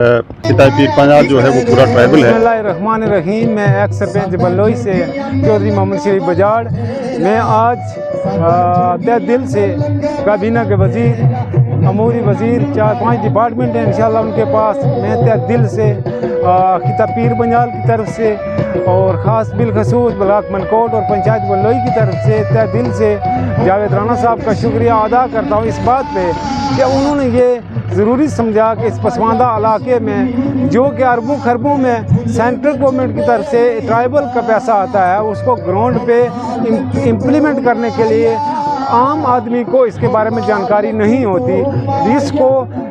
किताब पीर पंजाल जो है वो पूरा ट्राइबल है। बिस्मिल्लाहिर्रहमानिर्रहीम। मैं एक्स सरपंच बल्लोई से चौधरी मोहम्मद शरीफ बजाड़। मैं आज तहे दिल से काबीना के वज़ीर, अमूरी वज़ीर, 4-5 डिपार्टमेंट हैं इंशाल्लाह उनके पास, मैं तहे दिल से खिताब पीर पंजाल की तरफ से और ख़ास बिलखसूस ब्लॉक मनकोट और पंचायत बल्लोई की तरफ से तहे दिल से जावेद राना साहब का शुक्रिया अदा करता हूँ इस बात पे कि उन्होंने ये ज़रूरी समझा कि इस पसमानदा इलाके में जो कि अरबों खरबों में सेंट्रल गवर्नमेंट की तरफ से ट्राइबल का पैसा आता है, उसको ग्राउंड पे इम्प्लीमेंट करने के लिए आम आदमी को इसके बारे में जानकारी नहीं होती, जिसको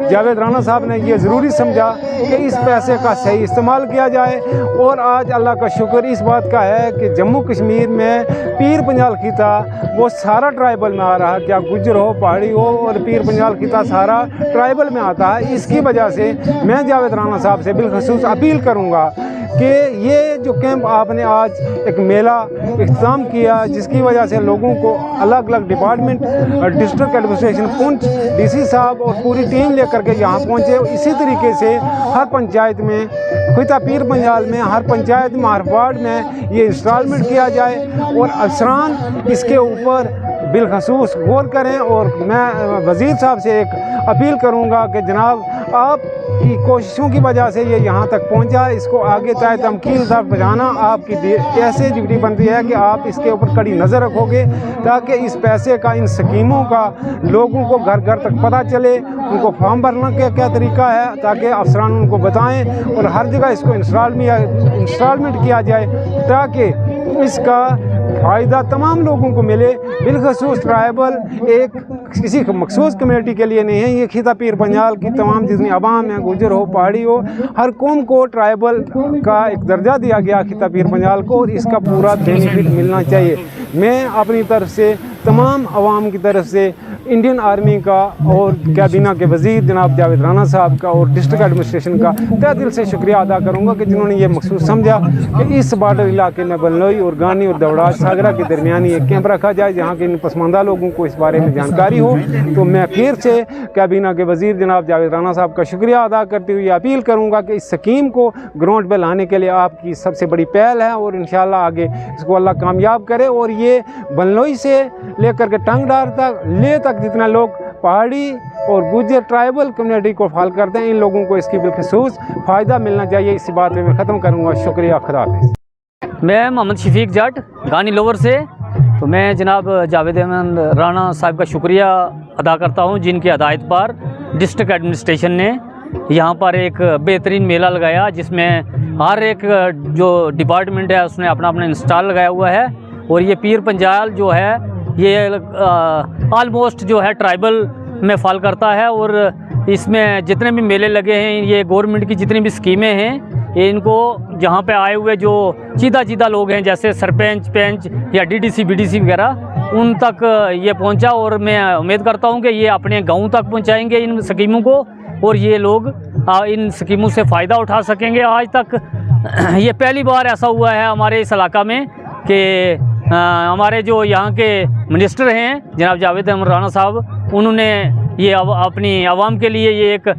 जावेद राना साहब ने ये ज़रूरी समझा कि इस पैसे का सही इस्तेमाल किया जाए। और आज अल्लाह का शुक्र इस बात का है कि जम्मू कश्मीर में पीर पंजाल खिता वो सारा ट्राइबल में आ रहा है, क्या गुजर हो, पहाड़ी हो, और पीर पंजाल खिता सारा ट्राइबल में आता है। इसकी वजह से मैं जावेद राना साहब से बिलखसूस अपील करूँगा कि ये जो कैंप आपने आज एक मेला इख्तिताम किया, जिसकी वजह से लोगों को अलग अलग department, district administration Poonch, DC साहब और पूरी टीम लेकर के यहाँ पहुँचे। इसी तरीके से हर पंचायत में खिता पीर पंजाल में, हर पंचायत में, हर वार्ड में ये इंस्टॉलमेंट किया जाए और अफसरान इसके ऊपर बिलखसूस गौर करें। और मैं वज़ीर साहब से एक अपील करूँगा कि जनाब आपकी कोशिशों की वजह से ये यहाँ तक पहुँचा, इसको आगे तय तमकीन तक पहुँचाना आपकी ऐसे ड्यूटी बनती है कि आप इसके ऊपर कड़ी नज़र रखोगे ताकि इस पैसे का, इन स्कीमों का लोगों को घर घर तक पता चले, उनको फॉर्म भरने का क्या तरीका है ताकि अफसरान उनको बताएं और हर जगह इसको इंस्टॉलमेंट किया जाए ताकि इसका फ़ायदा तमाम लोगों को मिले। बिलखसूस ट्राइबल एक किसी मखसूस कम्युनिटी के लिए नहीं है, ये खिता पीर पंजाल की तमाम जितनी आवाम है, गुजर हो, पहाड़ी हो, हर कौम को ट्राइबल का एक दर्जा दिया गया खिता पीर पंजाल को और इसका पूरा बेनिफिट मिलना चाहिए। मैं अपनी तरफ से तमाम आवाम की तरफ से इंडियन आर्मी का और काबीना के वज़ीर जनाब जावेद राना साहब का और डिस्ट्रिक्ट एडमिनिस्ट्रेशन का तहे दिल से शुक्रिया अदा करूँगा कि जिन्होंने ये मखसूस समझा कि इस बॉर्डर इलाके में बल्लोई और गानी और दवड़ाज सागरा के दरमियानी एक कैंप रखा जाए जहाँ के इन पसमानदा लोगों को इस बारे में जानकारी हो। तो मैं फिर से काबीना के वज़ीर जनाब जावेद राना साहब का शुक्रिया अदा करते हुए अपील करूँगा कि इस स्कीम को ग्राउंड पर लाने के लिए आपकी सबसे बड़ी पहल है और इंशाल्लाह आगे इसको अल्लाह कामयाब करे। और ये बल्लोई से लेकर के टंगडार तक, ले तक जितना लोग पहाड़ी और गुजर ट्राइबल कम्युनिटी को फॉलो करते हैं, इन लोगों को इसकी बिलखसूस फ़ायदा मिलना चाहिए। इसी बात पे मैं ख़त्म करूँगा। शुक्रिया, खुदा हाफ़िज़। मैं मोहम्मद शफीक जट गानी लोवर से। तो मैं जनाब जावेद राना साहब का शुक्रिया अदा करता हूँ जिनकी हदायत पर डिस्ट्रिक्ट एडमिनिस्ट्रेशन ने यहाँ पर एक बेहतरीन मेला लगाया जिसमें हर एक जो डिपार्टमेंट है उसने अपना अपना इंस्टॉल लगाया हुआ है। और ये पीर पंजाल जो है ये आलमोस्ट जो है ट्राइबल में फॉल करता है और इसमें जितने भी मेले लगे हैं, ये गवर्नमेंट की जितनी भी स्कीमें हैं, ये इनको जहाँ पे आए हुए जो चीदा लोग हैं जैसे सरपंच, पंच या डीडीसी, बीडीसी वगैरह, उन तक ये पहुँचा। और मैं उम्मीद करता हूँ कि ये अपने गाँव तक पहुँचाएंगे इन स्कीमों को और ये लोग इन स्कीमों से फ़ायदा उठा सकेंगे। आज तक ये पहली बार ऐसा हुआ है हमारे इस इलाका में कि हमारे जो यहाँ के मिनिस्टर हैं जनाब जावेद राना साहब, उन्होंने ये अपनी आवाम के लिए ये एक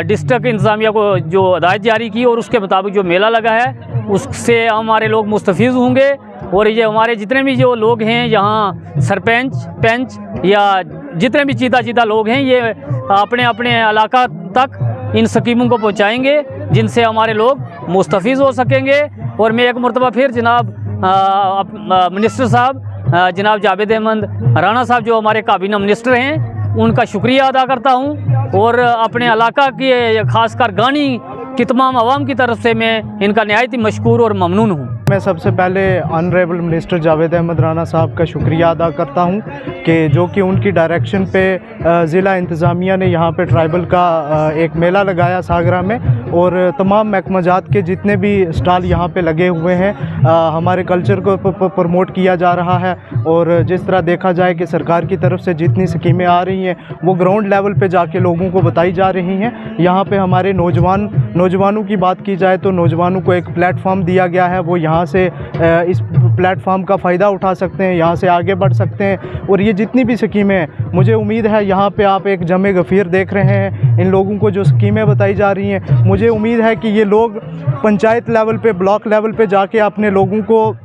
डिस्ट्रिक्ट इंतज़ामिया को जो हदायत जारी की और उसके मुताबिक जो मेला लगा है उससे हमारे लोग मुस्तफ़ीज़ होंगे। और ये हमारे जितने भी जो लोग हैं यहाँ सरपंच, पंच या जितने भी चीदा लोग हैं, ये अपने अपने इलाका तक इन स्कीमों को पहुँचाएँगे जिनसे हमारे लोग मुस्तफ़ीज़ हो सकेंगे। और मैं एक मरतबा फिर जनाब मिनिस्टर साहब जनाब जावेद राना साहब जो हमारे काबीना मिनिस्टर हैं, उनका शुक्रिया अदा करता हूं और अपने इलाका के ख़ासकर गानी की तमाम आवाम की तरफ से मैं इनका नहायत ही मशकूर और ममनून हूँ। मैं सबसे पहले ऑनरेबल मिनिस्टर जावेद अहमद राना साहब का शुक्रिया अदा करता हूं कि जो कि उनकी डायरेक्शन पे ज़िला इंतज़ामिया ने यहाँ पे ट्राइबल का एक मेला लगाया सागरा में और तमाम महकमाजात के जितने भी स्टॉल यहाँ पे लगे हुए हैं हमारे कल्चर को प्रमोट किया जा रहा है। और जिस तरह देखा जाए कि सरकार की तरफ से जितनी स्कीमें आ रही हैं वो ग्राउंड लेवल पे जाके लोगों को बताई जा रही हैं। यहाँ पे हमारे नौजवानों की बात की जाए तो नौजवानों को एक प्लेटफॉर्म दिया गया है, वो यहाँ से इस प्लेटफॉर्म का फ़ायदा उठा सकते हैं, यहाँ से आगे बढ़ सकते हैं। और ये जितनी भी स्कीमें हैं, मुझे उम्मीद है यहाँ पे आप एक जमे गफ़ीर देख रहे हैं, इन लोगों को जो स्कीमें बताई जा रही हैं, मुझे मुझे उम्मीद है कि ये लोग पंचायत लेवल पे, ब्लॉक लेवल पे जाके अपने लोगों को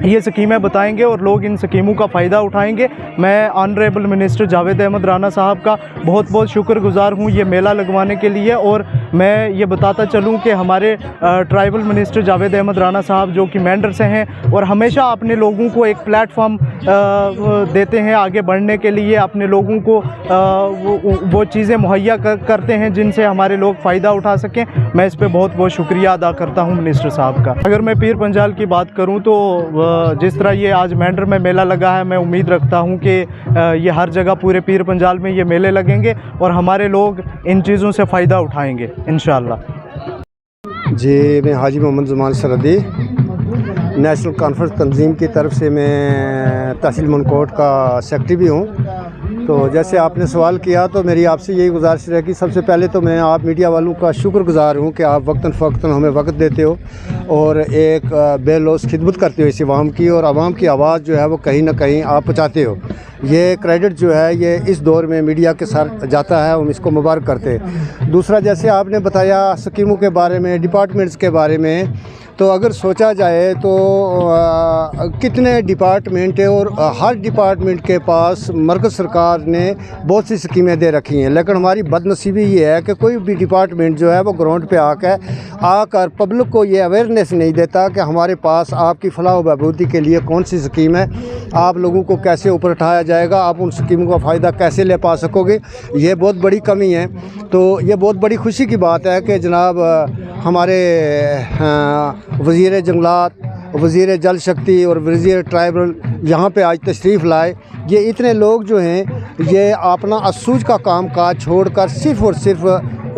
ये स्कीमें बताएंगे और लोग इन स्कीमों का फ़ायदा उठाएंगे। मैं ऑनरेबल मिनिस्टर जावेद अहमद राना साहब का बहुत बहुत शुक्रगुज़ार हूँ ये मेला लगवाने के लिए। और मैं ये बताता चलूँ कि हमारे ट्राइबल मिनिस्टर जावेद अहमद राना साहब जो कि मेंढर से हैं और हमेशा अपने लोगों को एक प्लेटफॉर्म देते हैं आगे बढ़ने के लिए, अपने लोगों को वो चीज़ें मुहैया करते हैं जिनसे हमारे लोग फ़ायदा उठा सकें। मैं इस पर बहुत बहुत शुक्रिया अदा करता हूँ मिनिस्टर साहब का। अगर मैं पीर पंजाल की बात करूँ तो जिस तरह ये आज मेंढर में मेला लगा है, मैं उम्मीद रखता हूँ कि ये हर जगह पूरे पीर पंजाल में ये मेले लगेंगे और हमारे लोग इन चीज़ों से फ़ायदा उठाएंगे इंशाअल्लाह। जी, मैं हाजी मोहम्मद ज़ुमान सरहदी नेशनल कॉन्फ्रेंस तंजीम की तरफ से मैं तहसील मनकोट का सेक्रेटरी भी हूँ। तो जैसे आपने सवाल किया तो मेरी आपसे यही गुजारिश है कि सबसे पहले तो मैं आप मीडिया वालों का शुक्रगुज़ार हूँ कि आप वक्तन फ़वक्तन हमें वक्त देते हो और एक बेलौस खिदमत करते हो इस आवाम की, और आवाम की आवाज़ जो है वो कहीं ना कहीं आप पहुँचाते हो। ये क्रेडिट जो है ये इस दौर में मीडिया के साथ जाता है, हम इसको मुबारक करते हैं। दूसरा, जैसे आपने बताया स्कीमों के बारे में, डिपार्टमेंट्स के बारे में, तो अगर सोचा जाए तो कितने डिपार्टमेंट है और हर डिपार्टमेंट के पास मरकज़ सरकार ने बहुत सी स्कीमें दे रखी हैं, लेकिन हमारी बदनसीबी ये है कि कोई भी डिपार्टमेंट जो है वो ग्राउंड पे आकर पब्लिक को ये अवेयरनेस नहीं देता कि हमारे पास आपकी फलाह व बहबूदी के लिए कौन सी स्कीम है, आप लोगों को कैसे ऊपर उठाया जाएगा, आप उन स्कीमों का फ़ायदा कैसे ले पा सकोगे। ये बहुत बड़ी कमी है। तो ये बहुत बड़ी खुशी की बात है कि जनाब हमारे वज़ीर जंगलात, वज़ीर जल शक्ति और वज़ीर ट्राइबल यहाँ पे आज तशरीफ़ लाए। ये इतने लोग जो हैं ये अपना असूज का काम काज छोड़कर सिर्फ़ और सिर्फ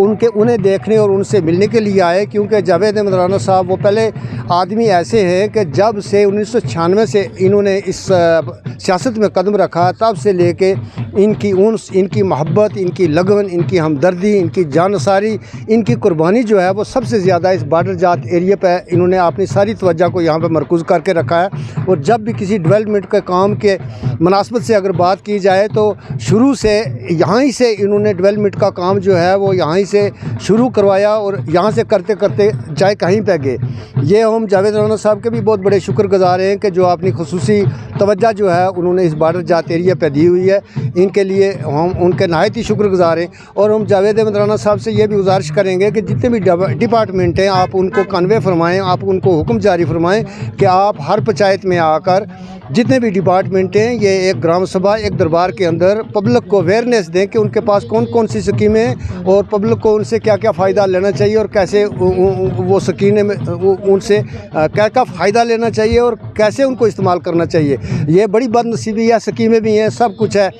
उन्हें देखने और उनसे मिलने के लिए आए, क्योंकि जावेद अहमद राना साहब वो पहले आदमी ऐसे हैं कि जब से 1996 से इन्होंने इस सियासत में कदम रखा तब से लेके इनकी मोहब्बत, इनकी लगन, इनकी हमदर्दी, इनकी जानसारी, इनकी कुर्बानी जो है वो सबसे ज़्यादा इस बॉर्डर जात एरिया पे इन्होंने अपनी सारी तवज्जो को यहाँ पे मरकूज़ करके रखा है। और जब भी किसी डेवलपमेंट के काम के मुनासबत से अगर बात की जाए तो शुरू से यहाँ ही से इन्होंने डेवलपमेंट का काम जो है वो यहाँ से शुरू करवाया और यहाँ से करते करते चाहे कहीं पे गए। ये हम जावेद राना साहब के भी बहुत बड़े शुक्रगुज़ार हैं कि जो अपनी खुसूसी तवज्जो जो है उन्होंने इस बॉर्डर जात एरिया पे दी हुई है, इनके लिए हम उनके नहायत ही शुक्रगुज़ार हैं। और हम जावेद अहमद राना साहब से ये भी गुजारिश करेंगे कि जितने भी डिपार्टमेंट हैं आप उनको कन्वे फरमाएँ, आप उनको हुक्म जारी फरमाएँ कि आप हर पंचायत में आकर जितने भी डिपार्टमेंट हैं ये एक ग्राम सभा, एक दरबार के अंदर पब्लिक को अवेयरनेस दें कि उनके पास कौन कौन सी स्कीमें हैं और पब्लिक को उनसे क्या क्या फ़ायदा लेना चाहिए और कैसे वो स्कीमें में उनसे क्या क्या फ़ायदा लेना चाहिए और कैसे उनको इस्तेमाल करना चाहिए। ये बड़ी बदनसीबी है, स्कीमें भी हैं, सब कुछ है।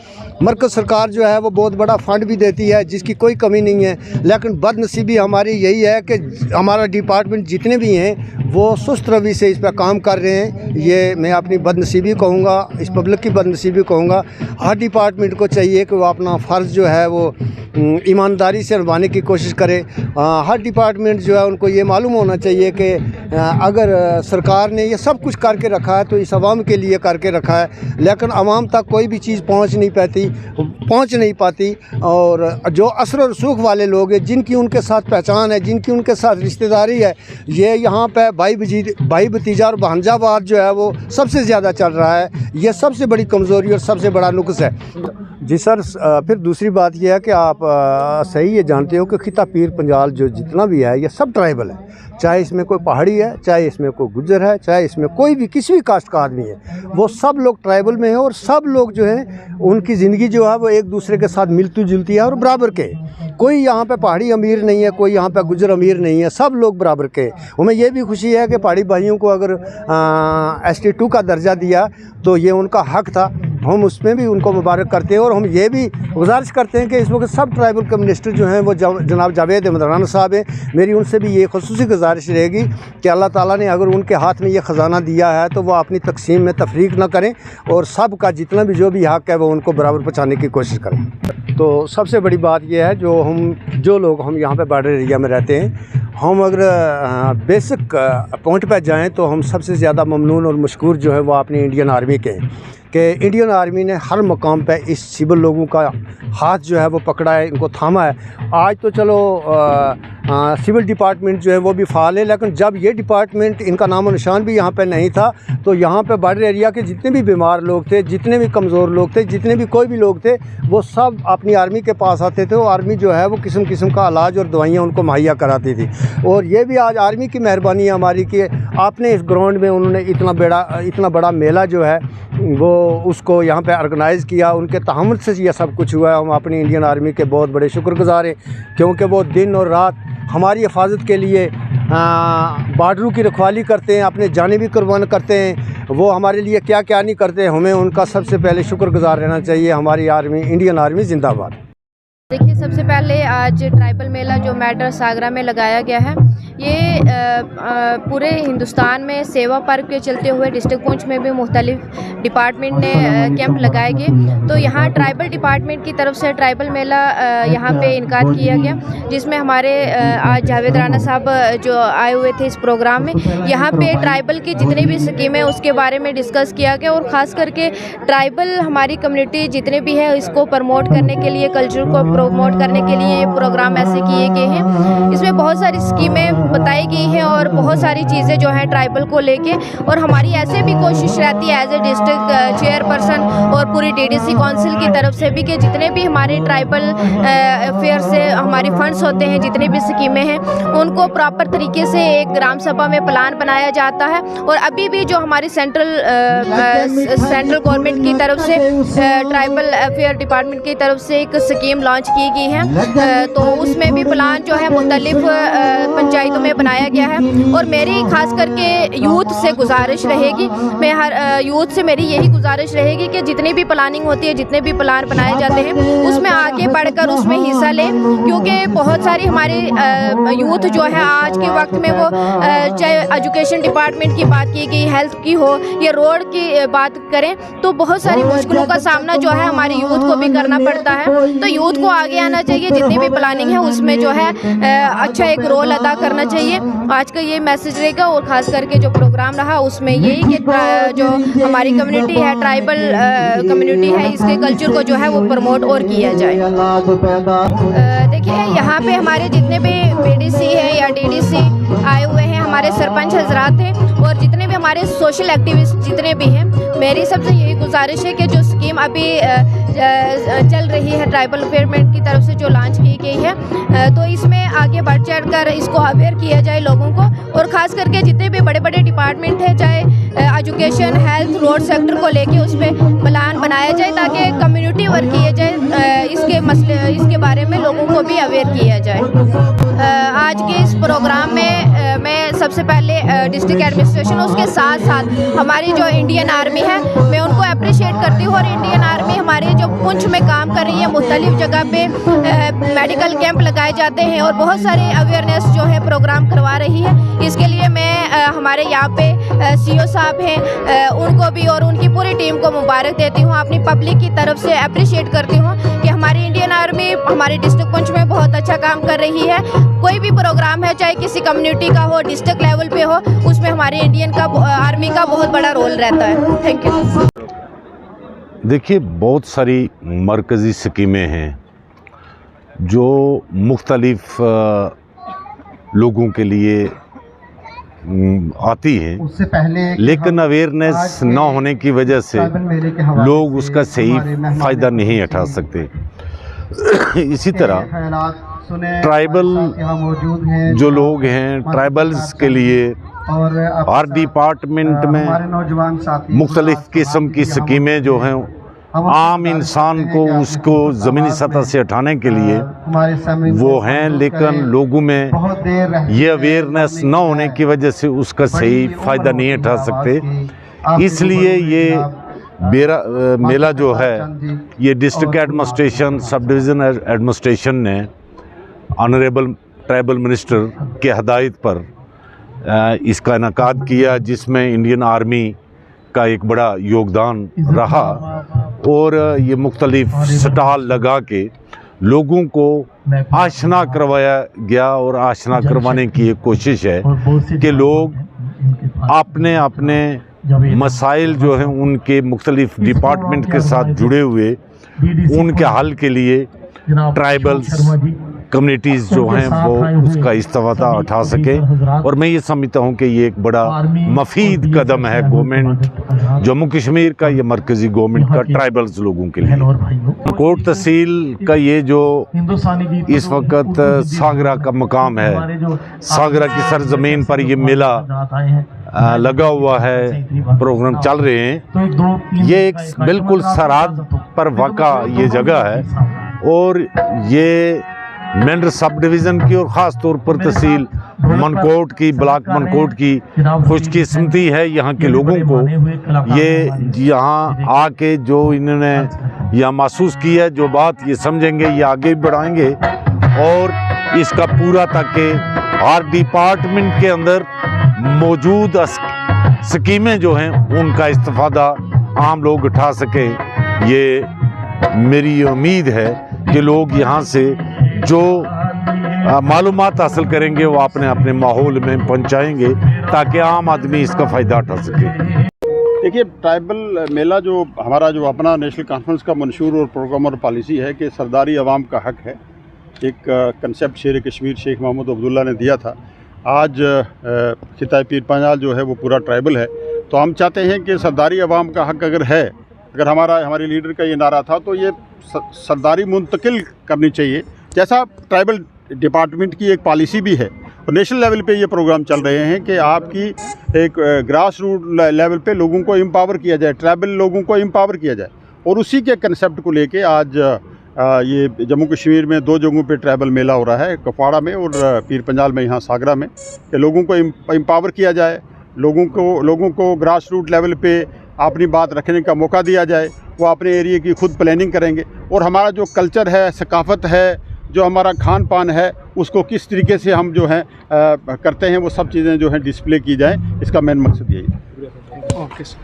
मरकज़ सरकार जो है वो बहुत बड़ा फ़ंड भी देती है जिसकी कोई कमी नहीं है, लेकिन बदनसीबी हमारी यही है कि हमारा डिपार्टमेंट जितने भी हैं वो सुस्त रवि से इस पर काम कर रहे हैं। ये मैं अपनी बदनसीबी कहूँगा, इस पब्लिक की बदनसीबी कहूँगा। हर डिपार्टमेंट को चाहिए कि वो अपना फ़र्ज़ जो है वो ईमानदारी से निभाने की कोशिश करे। हर डिपार्टमेंट जो है उनको ये मालूम होना चाहिए कि अगर सरकार ने ये सब कुछ करके रखा है तो इस आवाम के लिए करके रखा है, लेकिन आवाम तक कोई भी चीज़ पहुंच नहीं पाती। और जो असर और रसूख वाले लोग हैं, जिनकी उनके साथ पहचान है, जिनकी उनके साथ रिश्तेदारी है, ये यहाँ पे भाई भतीजा और भांजावाद जो है वो सबसे ज़्यादा चल रहा है। ये सबसे बड़ी कमज़ोरी और सबसे बड़ा नुक्स है। जी सर, फिर दूसरी बात यह है कि आप सही ये जानते हो कि खिता पीर पंजाल जो जितना भी है ये सब ट्राइबल है, चाहे इसमें कोई पहाड़ी है, चाहे इसमें कोई गुज्जर है, चाहे इसमें कोई भी किसी भी कास्ट का आदमी है, वो सब लोग ट्राइबल में है। और सब लोग जो हैं उनकी ज़िंदगी जो है वो एक दूसरे के साथ मिलती जुलती है और बराबर के। कोई यहाँ पे पहाड़ी अमीर नहीं है, कोई यहाँ पे गुज्जर अमीर नहीं है, सब लोग बराबर के। हमें ये भी खुशी है कि पहाड़ी भाइयों को अगर ST2 का दर्जा दिया तो ये उनका हक था, हम उसमें भी उनको मुबारक करते हैं। और हम ये भी गुजारिश करते हैं कि इस वक्त सब ट्राइबल के मिनिस्टर जो हैं वो जनाब जावेद अहमद राना साहब हैं। मेरी उनसे भी ये खुसूसी गुजारिश रहेगी कि अल्लाह ताला ने अगर उनके हाथ में ये ख़जाना दिया है तो वो अपनी तकसीम में तफरीक ना करें और सब का जितना भी जो भी हक है वो उनको बराबर पहुँचाने की कोशिश करें। तो सबसे बड़ी बात यह है जो लोग हम यहाँ पे बॉर्डर एरिया में रहते हैं, हम अगर बेसिक पॉइंट पर जाएँ तो हम सबसे ज़्यादा ममनून और मशकूर जो है वो अपनी इंडियन आर्मी के हैं कि इंडियन आर्मी ने हर मकाम पे इस सिविल लोगों का हाथ जो है वो पकड़ा है, इनको थामा है। आज तो चलो सिविल डिपार्टमेंट जो है वो भी फ़ाल है, लेकिन जब ये डिपार्टमेंट इनका नामो निशान भी यहाँ पे नहीं था तो यहाँ पे बॉर्डर एरिया के जितने भी बीमार लोग थे, जितने भी कमज़ोर लोग थे, जितने भी कोई भी लोग थे, वो सब अपनी आर्मी के पास आते थे। वो आर्मी जो है वो किस्म किस्म का इलाज और दवाइयाँ उनको मुहैया कराती थी। और ये भी आज आर्मी की मेहरबानी है हमारी कि आपने इस ग्राउंड में उन्होंने इतना बड़ा मेला जो है वो उसको यहाँ पे ऑर्गेनाइज़ किया। उनके तहम्मुल से ये सब कुछ हुआ है। हम अपनी इंडियन आर्मी के बहुत बड़े शुक्रगुज़ार हैं, क्योंकि वो दिन और रात हमारी हिफाजत के लिए बॉर्डरों की रखवाली करते हैं, अपने जाने भी कुर्बान करते हैं। वो हमारे लिए क्या क्या नहीं करते, हमें उनका सबसे पहले शुक्रगुज़ार रहना चाहिए। हमारी आर्मी, इंडियन आर्मी जिंदाबाद। देखिए, सबसे पहले आज ट्राइबल मेला जो मैड्रास सागरा में लगाया गया है, ये पूरे हिंदुस्तान में सेवा पर्व के चलते हुए डिस्ट्रिक्ट पुंछ में भी मुख्तलिफ डिपार्टमेंट ने कैंप लगाए गए। तो यहाँ ट्राइबल डिपार्टमेंट की तरफ से ट्राइबल मेला यहाँ पे इनकाद किया गया, जिसमें हमारे आज जावेद राणा साहब जो आए हुए थे इस प्रोग्राम में। यहाँ पे ट्राइबल की जितनी भी स्कीमें उसके बारे में डिस्कस किया गया, और ख़ास करके ट्राइबल हमारी कम्युनिटी जितने भी है इसको प्रमोट करने के लिए, कल्चर को प्रमोट करने के लिए ये प्रोग्राम ऐसे किए गए हैं। इसमें बहुत सारी स्कीमें बताई गई हैं और बहुत सारी चीज़ें जो हैं ट्राइबल को लेके, और हमारी ऐसे भी कोशिश रहती है एज ए डिस्ट्रिक्ट चेयरपर्सन और पूरी डीडीसी काउंसिल की तरफ से भी कि जितने भी हमारे ट्राइबल अफेयर से हमारे फंड्स होते हैं, जितने भी स्कीमें हैं, उनको प्रॉपर तरीके से एक ग्राम सभा में प्लान बनाया जाता है। और अभी भी जो हमारी सेंट्रल गवर्नमेंट की तरफ से ट्राइबल अफेयर डिपार्टमेंट की तरफ से एक स्कीम लॉन्च की गई है, तो उसमें भी प्लान जो है मुख्तलिफ पंचायतों में बनाया गया है। और मेरी खास करके यूथ से गुजारिश रहेगी, मैं हर यूथ से मेरी यही गुजारिश रहेगी कि जितनी भी प्लानिंग होती है, जितने भी प्लान बनाए जाते हैं, उसमें आगे बढ़कर उसमें हिस्सा लें, क्योंकि बहुत सारी हमारी यूथ जो है आज के वक्त में वो चाहे एजुकेशन डिपार्टमेंट की बात की गई, हेल्थ की हो या रोड की बात करें, तो बहुत सारी मुश्किलों का सामना जो है हमारी यूथ को भी करना पड़ता है। तो यूथ को आगे आना चाहिए, जितनी भी प्लानिंग है उसमें जो है अच्छा एक रोल अदा करना चाहिए। आज का ये मैसेज रहेगा। और ख़ास करके जो प्रोग्राम रहा उसमें यही कि जो हमारी कम्युनिटी है, ट्राइबल कम्युनिटी है, इसके कल्चर को जो है वो प्रमोट और किया जाए। देखिए, यहाँ पे हमारे जितने भी बीडीसी है या डीडीसी आए हुए हैं, हमारे सरपंच हजरात हैं, और जितने भी हमारे सोशल एक्टिविस्ट जितने भी हैं, मेरी सबसे यही गुजारिश है कि जो स्कीम अभी चल रही है ट्राइबल अफेयरमेंट की तरफ से जो लॉन्च की गई है, तो इसमें आगे बढ़ चढ़ कर इसको अवेयर किया जाए लोगों को। और ख़ास करके जितने भी बड़े बड़े डिपार्टमेंट हैं, चाहे एजुकेशन, हेल्थ, रोड सेक्टर को लेके उस पर प्लान बनाया जाए, ताकि कम्युनिटी वर्क किया जाए, इसके मसले, इसके बारे में लोगों को भी अवेयर किया जाए। आज के इस प्रोग्राम में मैं सबसे पहले डिस्ट्रिक्ट एडमिनिस्ट्रेशन, उसके साथ साथ हमारी जो इंडियन आर्मी है, मैं उनको अप्रिशिएट करती हूँ। और इंडियन आर्मी हमारे जो पुंछ में काम कर रही है, मुख्तलिफ जगह पे मेडिकल कैंप लगाए जाते हैं और बहुत सारे अवेयरनेस जो है प्रोग्राम करवा रही है। इसके लिए मैं हमारे यहाँ पे सीओ साहब हैं, उनको भी और उनकी पूरी टीम को मुबारक देती हूँ। अपनी पब्लिक की तरफ से अप्रिशिएट करती हूँ कि हमारी इंडियन आर्मी हमारे डिस्ट्रिक्ट पुंछ में बहुत अच्छा काम कर रही है। कोई भी प्रोग्राम है, चाहे किसी कम्युनिटी का हो, डिस्ट्रिक्ट लेवल पे हो, उसमें हमारे इंडियन का आर्मी का बहुत बड़ा रोल रहता है। Thank you. देखिए, बहुत सारी मरकज़ी स्कीमें हैं जो मुख्तलिफ लोगों के लिए आती हैं, उससे पहले लेकिन अवेयरनेस न होने की वजह से लोग उसका सही फ़ायदा नहीं उठा सकते। इसी तरह ट्राइबल जो लोग हैं, ट्राइबल्स के लिए हर डिपार्टमेंट में मुख्तलिफ किस्म की स्कीमें जो हैं आम इंसान को उसको ज़मीनी सतह से उठाने के लिए वो हैं, लेकिन लोगों में ये अवेयरनेस न होने की वजह से उसका सही फ़ायदा नहीं उठा सकते। इसलिए ये मेला जो है, ये district administration, sub division administration ने ऑनरेबल ट्राइबल मिनिस्टर के हदायत पर इसका इनेकाद किया, जिसमें इंडियन आर्मी का एक बड़ा योगदान रहा। और ये मुख्तलिफ स्टॉल लगा के लोगों को आशना करवाया गया, और आशना करवाने की एक कोशिश है कि लोग अपने अपने मसाइल जो हैं उनके मुख्तलिफ डिपार्टमेंट के साथ जुड़े हुए उनके हल के लिए ट्राइबल्स कम्युनिटीज़ जो हैं वो उसका इस्तेफ़ादा उठा सके। और मैं ये समझता हूँ कि ये एक बड़ा मफीद कदम है गवर्नमेंट जम्मू कश्मीर का, ये मरकज़ी गवर्नमेंट का ट्राइबल्स लोगों के लिए। कोट तहसील का ये जो इस वक्त सागरा का मकाम है, सागरा की सरजमीन पर ये मेला लगा हुआ है, प्रोग्राम चल रहे हैं। ये एक बिल्कुल सरहद पर वाक़ा ये जगह है और ये मेंढर सब डिवीज़न की और ख़ास तौर पर तहसील मनकोट की, ब्लॉक मनकोट की खुशकिस्मती है यहाँ के लोगों को। ये यहाँ आके जो इन्होंने यहाँ महसूस किया है, जो बात ये समझेंगे, ये आगे बढ़ाएंगे और इसका पूरा ताकि हर डिपार्टमेंट के अंदर मौजूद स्कीमें जो हैं उनका इस्तेफ़ादा आम लोग उठा सकें। ये मेरी उम्मीद है कि लोग यहाँ से जो मालूमात हासिल करेंगे वो अपने अपने माहौल में पहुँचाएंगे ताकि आम आदमी इसका फ़ायदा उठा सके। देखिए, ट्राइबल मेला जो हमारा जो अपना नेशनल कॉन्फ्रेंस का मंशूर और प्रोग्राम और पॉलिसी है कि सरदारी अवाम का हक है, एक कंसेप्ट शेर कश्मीर शेख महमूद अब्दुल्ला ने दिया था। आज खिताए पीर पंजाल जो है वो पूरा ट्राइबल है, तो हम चाहते हैं कि सरदारी अवाम का हक अगर है, अगर हमारे लीडर का ये नारा था, तो ये सरदारी मुंतकिल करनी चाहिए। जैसा ट्राइबल डिपार्टमेंट की एक पॉलिसी भी है और नेशनल लेवल पे ये प्रोग्राम चल रहे हैं कि आपकी एक ग्रास रूट लेवल पे लोगों को एम्पावर किया जाए, ट्राइबल लोगों को एम्पावर किया जाए। और उसी के कंसेप्ट को लेके आज ये जम्मू कश्मीर में 2 जगहों पे ट्राइबल मेला हो रहा है, कुपवाड़ा में और पीर पंजाल में यहाँ सागरा में, कि लोगों को एम्पावर किया जाए, लोगों को ग्रास रूट लेवल पे अपनी बात रखने का मौका दिया जाए, वो अपने एरिया की खुद प्लानिंग करेंगे और हमारा जो कल्चर है, सकाफ़त है, जो हमारा खान पान है, उसको किस तरीके से हम जो है करते हैं, वो सब चीज़ें जो हैं डिस्प्ले की जाए। इसका मेन मकसद यही है। Okay sir.